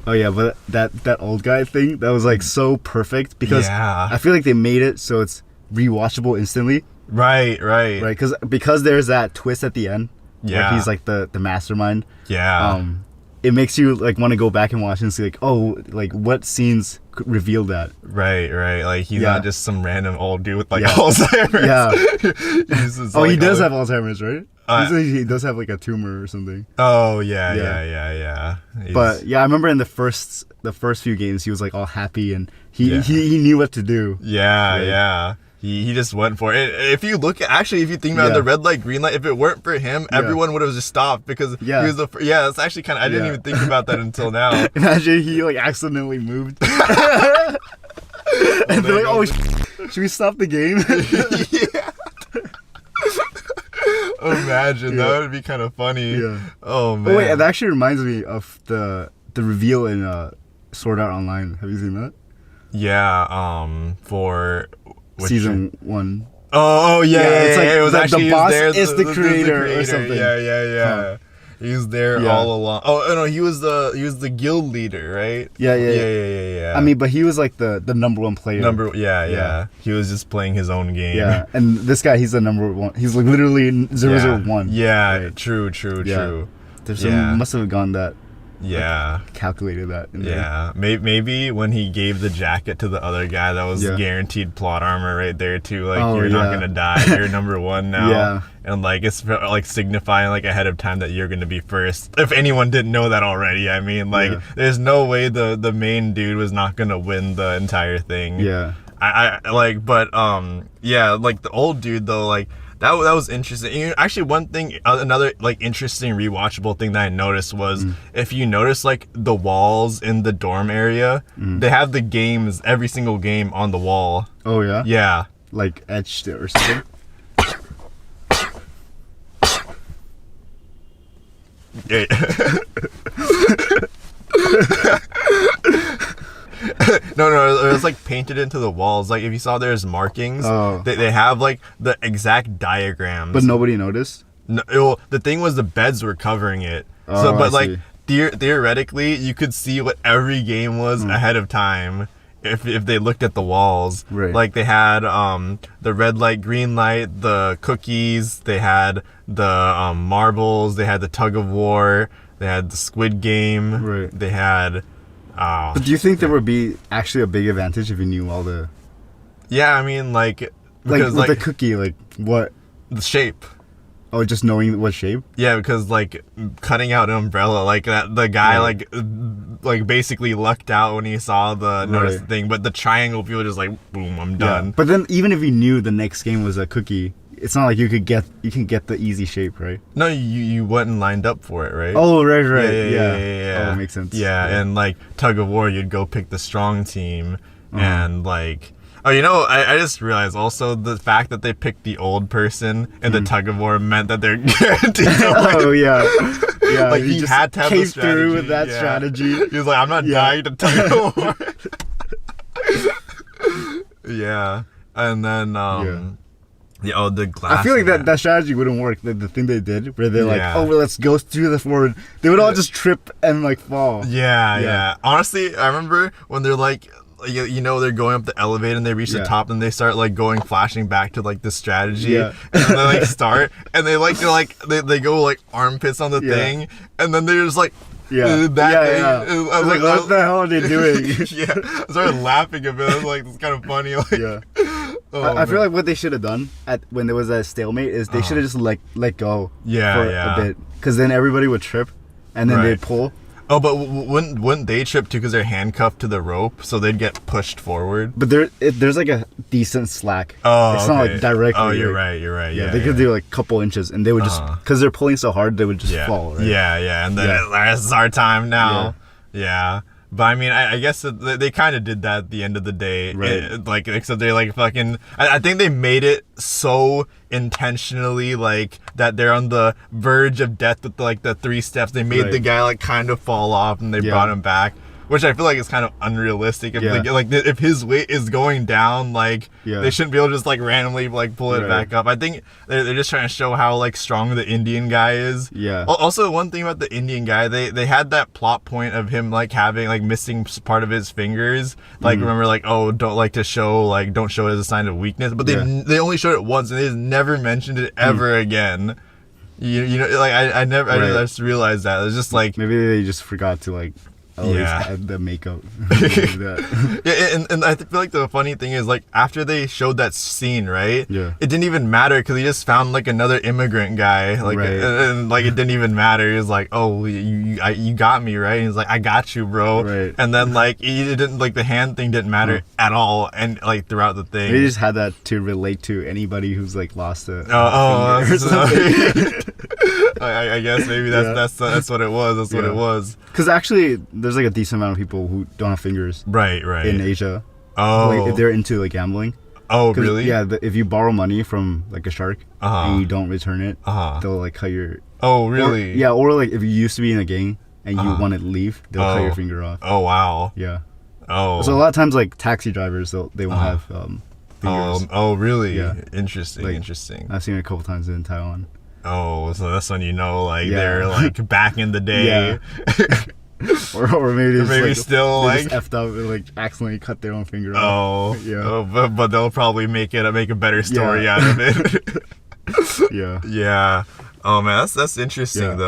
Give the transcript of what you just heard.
Oh yeah, but that old guy thing, that was like so perfect because I feel like they made it so it's rewatchable instantly. Right. Because there's that twist at the end where he's like the mastermind. It makes you like want to go back and watch and see like, oh, like what scenes reveal that. Right. Like he's not just some random old dude with like Alzheimer's. He does have Alzheimer's, right? He does have like a tumor or something. Oh yeah. But yeah, I remember in the first few games he was like all happy and he knew what to do. Yeah. He just went for it. If you think about the red light, green light, if it weren't for him, everyone would have just stopped because he was the first. Yeah, it's actually kind of, I didn't even think about that until now. Imagine he like accidentally moved. And they're like, oh, should we stop the game? Imagine, that would be kind of funny. Oh, man. Oh, wait, it actually reminds me of the reveal in Sword Art Online. Have you seen that? Yeah, for... Season 1. Oh yeah. It's like it was actually the boss is the creator or something. Yeah. He was there all along. Oh no, he was the guild leader, right? Yeah. I mean, but he was like the number one player. Yeah. He was just playing his own game. Yeah, and this guy, he's the number one. He's like literally 001. Yeah, right? True. There's some must have gone that. Yeah, calculated that. Maybe when he gave the jacket to the other guy, that was guaranteed plot armor right there too. Like you're not gonna die. You're number one now. And like it's like signifying like ahead of time that you're gonna be first. If anyone didn't know that already, I mean, like there's no way the main dude was not gonna win the entire thing. I like, but like the old dude though, like. That was interesting. Actually, one thing, another like interesting rewatchable thing that I noticed was if you notice like the walls in the dorm area, they have the games, every single game on the wall. Oh yeah? Yeah. Like etched or something? No, it was like painted into the walls. Like if you saw there's markings, they have like the exact diagrams. But nobody noticed? No, the thing was the beds were covering it. But like theoretically, you could see what every game was ahead of time if they looked at the walls. Right. Like they had the red light, green light, the cookies, they had the marbles, they had the tug of war, they had the Squid Game. Right. They had. But do you think there would be actually a big advantage if you knew all the... Yeah, I mean, like... Because, with the cookie, like, what... The shape. Oh, just knowing what shape? Yeah, because, like, cutting out an umbrella, like, that the guy, like, basically lucked out when he saw the notice thing, but the triangle, people just like, boom, I'm done. But then, even if you knew the next game was a cookie... It's not like you can get the easy shape, right? No, you went and lined up for it, right? Oh, right. Yeah. Oh, it makes sense. Yeah, and like tug of war, you'd go pick the strong team, and like, I just realized also the fact that they picked the old person in the tug of war meant that they're guaranteed to win. Oh yeah. Like he just had to have the strategy. Through with that strategy. He was like, I'm not dying to tug of war. Yeah, and then the glass. I feel like that strategy wouldn't work. The thing they did, where they're like, oh, well, let's go through the forward. They would all just trip and like fall. Yeah. Honestly, I remember when they're like, they're going up the elevator and they reach the top and they start like flashing back to like the strategy. And then they like start and they they go like armpits on the thing and then they're just like. Thing. I was like, what the hell are they doing? I started laughing a bit. I was like, it's kind of funny. Like, I feel like what they should have done when there was a stalemate is they should have just let go for a bit, because then everybody would trip and then they'd pull. Oh, but wouldn't they trip too because they're handcuffed to the rope, so they'd get pushed forward? But there's like a decent slack. Oh, it's not like directly. Oh, you're right. Yeah, they could do like a couple inches, and they would just, because they're pulling so hard, they would just fall. Right? Yeah, and then this is our time now. Yeah. But I mean, I guess they kind of did that at the end of the day. Right. Except they like fucking... I think they made it so intentionally like that they're on the verge of death with like the 3 steps. They made the guy like kind of fall off and they brought him back. which I feel like is kind of unrealistic. If his weight is going down, like they shouldn't be able to just like randomly like pull it back up. I think they're just trying to show how like strong the Indian guy is. Yeah. Also, one thing about the Indian guy, they had that plot point of him like having like missing part of his fingers. Like remember like, oh, don't show it as a sign of weakness. But they only showed it once and they just never mentioned it ever again. You know, like I just realized that it's just like maybe they just forgot to like always add the makeup. And I feel like the funny thing is like after they showed that scene, right? Yeah. It didn't even matter because he just found like another immigrant guy, like and like it didn't even matter. He was like, oh, you got me, right? And he's like, I got you, bro. Right. And then like it didn't like the hand thing didn't matter at all, and like throughout the thing, they just had that to relate to anybody who's like lost a or something. I guess maybe that's what it was. That's what it was. Because actually, there's like a decent amount of people who don't have fingers. Right. In Asia. Oh. Like, if they're into like gambling. Oh, really? Yeah. If you borrow money from like a shark and you don't return it, they'll like cut your. Oh, really? Or like if you used to be in a gang and you want to leave, they'll cut your finger off. Oh, wow. Yeah. Oh. So a lot of times, like taxi drivers, they won't have fingers. Oh, really? Yeah. Interesting. Like, interesting. I've seen it a couple times in Taiwan. Oh, so that's when you know, like they're like back in the day. Yeah. or maybe like, still they like just effed up and like accidentally cut their own finger off. Oh, yeah. Oh, but they'll probably make a better story out of it. Yeah. Yeah. Oh man, that's interesting though.